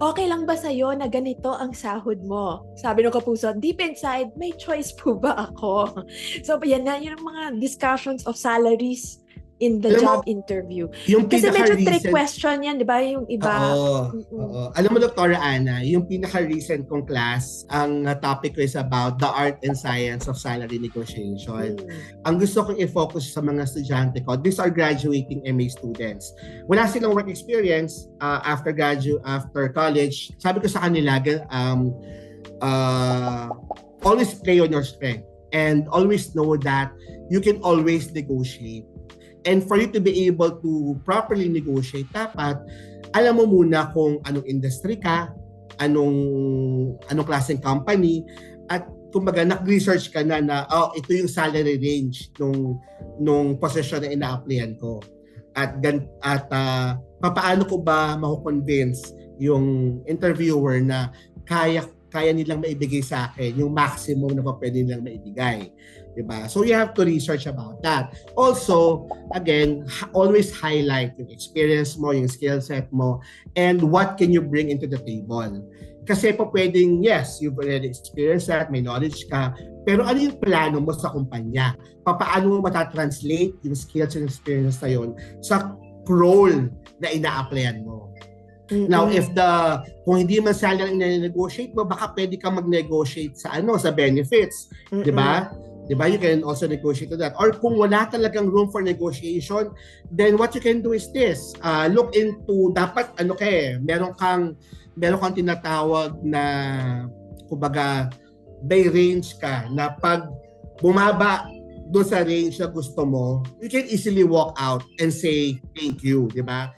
Okay lang ba sa'yo na ganito ang sahod mo? Sabi ng kapuso, deep inside, may choice po ba ako? So, yan na, yun ang mga discussions of salaries in the Alam mo, job interview. yung Kasi medyo trick pinaka-recent, question yan, di ba? Yung iba. oo, Mm-mm. oo. Alam mo, Dr. Ana, yung pinaka-recent kong class, ang topic ko is about the art and science of salary negotiation. Ang gusto kong i-focus sa mga estudyante ko, these are graduating MA students. Wala silang work experience after college. Sabi ko sa kanila, always play on your strength and always know that you can always negotiate. And for you to be able to properly negotiate, dapat alam mo muna kung anong industry ka, anong klaseng company, at kumbaga nag-research ka na ito yung salary range nung position na ina-applyan ko. At papaano ko ba ma-convince yung interviewer na kaya nilang maibigay sa akin yung maximum na pwede nilang maibigay. Diba? So you have to research about that. Also, again, always highlight yung experience mo, yung skill set mo, and what can you bring into the table. Kasi po pwedeng, yes, you've already experienced that, may knowledge ka, pero ano yung plano mo sa kumpanya? Paano mo matatranslate yung skills and experience na yun sa role na ina-applyan mo? Now, kung hindi man salary na negotiate mo, baka pwede ka mag-negotiate sa benefits, 'di ba? 'Di ba? You can also negotiate to that. Or kung wala talagang room for negotiation, then what you can do is this. Look into dapat meron kang tinatawag na kumbaga may range ka na pag bumaba doon sa range na gusto mo, you can easily walk out and say thank you, 'di ba?